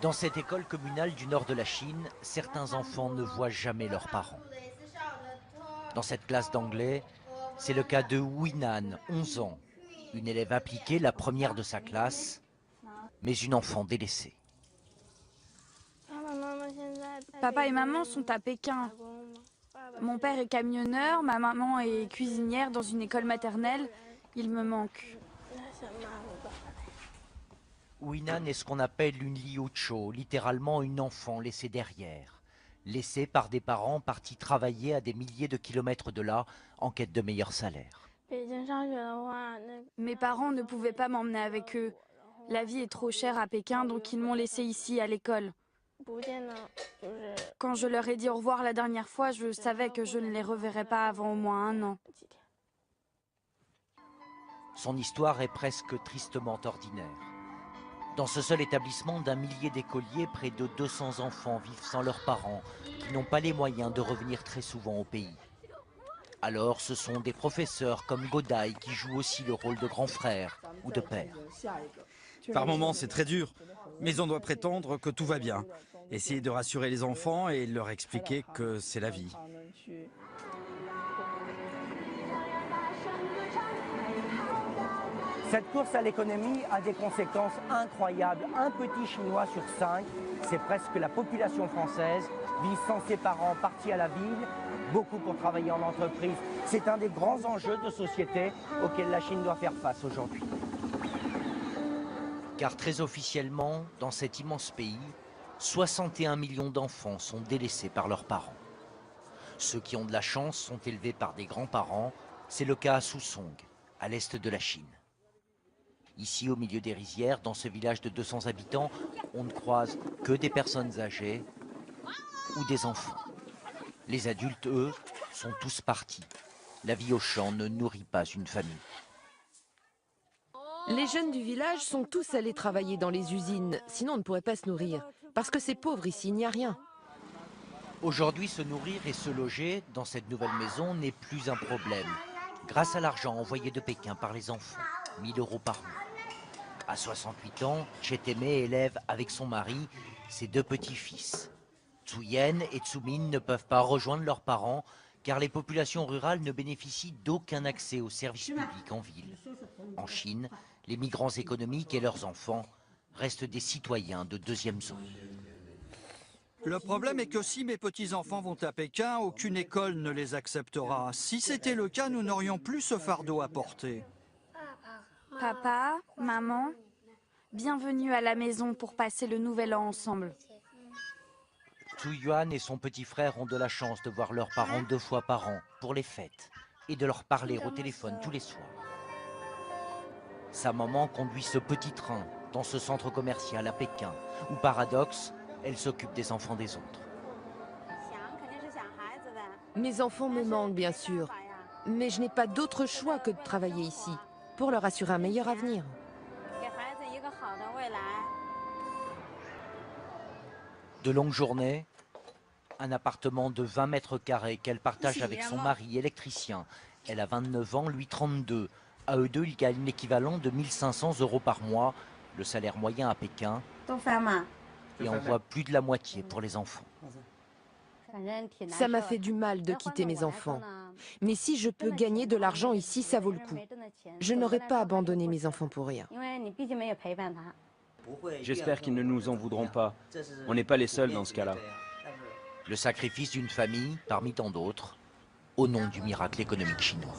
Dans cette école communale du nord de la Chine, certains enfants ne voient jamais leurs parents. Dans cette classe d'anglais, c'est le cas de Winan, 11 ans, une élève appliquée, la première de sa classe, mais une enfant délaissée. Papa et maman sont à Pékin. Mon père est camionneur, ma maman est cuisinière dans une école maternelle. Il me manque. Winan est ce qu'on appelle une liucho, littéralement une enfant laissée derrière. Laissée par des parents partis travailler à des milliers de kilomètres de là, en quête de meilleurs salaires. Mes parents ne pouvaient pas m'emmener avec eux. La vie est trop chère à Pékin, donc ils m'ont laissée ici à l'école. Quand je leur ai dit au revoir la dernière fois, je savais que je ne les reverrais pas avant au moins 1 an. Son histoire est presque tristement ordinaire. Dans ce seul établissement d'un millier d'écoliers, près de 200 enfants vivent sans leurs parents, qui n'ont pas les moyens de revenir très souvent au pays. Alors ce sont des professeurs comme Godai qui jouent aussi le rôle de grand frère ou de père. Par moments, c'est très dur, mais on doit prétendre que tout va bien. Essayer de rassurer les enfants et leur expliquer que c'est la vie. Cette course à l'économie a des conséquences incroyables. Un petit Chinois sur 5, c'est presque la population française, vit sans ses parents, partis à la ville, beaucoup pour travailler en entreprise. C'est un des grands enjeux de société auxquels la Chine doit faire face aujourd'hui. Car très officiellement, dans cet immense pays, 61 millions d'enfants sont délaissés par leurs parents. Ceux qui ont de la chance sont élevés par des grands-parents. C'est le cas à Susong, à l'est de la Chine. Ici, au milieu des rizières, dans ce village de 200 habitants, on ne croise que des personnes âgées ou des enfants. Les adultes, eux, sont tous partis. La vie au champ ne nourrit pas une famille. Les jeunes du village sont tous allés travailler dans les usines, sinon on ne pourrait pas se nourrir. Parce que c'est pauvre ici, il n'y a rien. Aujourd'hui, se nourrir et se loger dans cette nouvelle maison n'est plus un problème. Grâce à l'argent envoyé de Pékin par les enfants, 1 000 € par mois. À 68 ans, Cheteme élève avec son mari ses 2 petits-fils. Tsuyen et Tsumin ne peuvent pas rejoindre leurs parents car les populations rurales ne bénéficient d'aucun accès aux services publics en ville. En Chine, les migrants économiques et leurs enfants restent des citoyens de deuxième zone. Le problème est que si mes petits-enfants vont à Pékin, aucune école ne les acceptera. Si c'était le cas, nous n'aurions plus ce fardeau à porter. Papa, maman, bienvenue à la maison pour passer le nouvel an ensemble. Zhu Yuan et son petit frère ont de la chance de voir leurs parents 2 fois par an pour les fêtes et de leur parler au téléphone tous les soirs. Sa maman conduit ce petit train dans ce centre commercial à Pékin où, paradoxe, elle s'occupe des enfants des autres. Mes enfants me manquent bien sûr, mais je n'ai pas d'autre choix que de travailler ici, pour leur assurer un meilleur avenir. De longues journées, un appartement de 20 mètres carrés qu'elle partage avec son mari électricien. Elle a 29 ans, lui 32. À eux deux, ils gagnent l'équivalent de 1 500 € par mois, le salaire moyen à Pékin, et envoie plus de la moitié pour les enfants. Ça m'a fait du mal de quitter mes enfants. Mais si je peux gagner de l'argent ici, ça vaut le coup. Je n'aurais pas abandonné mes enfants pour rien. J'espère qu'ils ne nous en voudront pas. On n'est pas les seuls dans ce cas-là. Le sacrifice d'une famille, parmi tant d'autres, au nom du miracle économique chinois.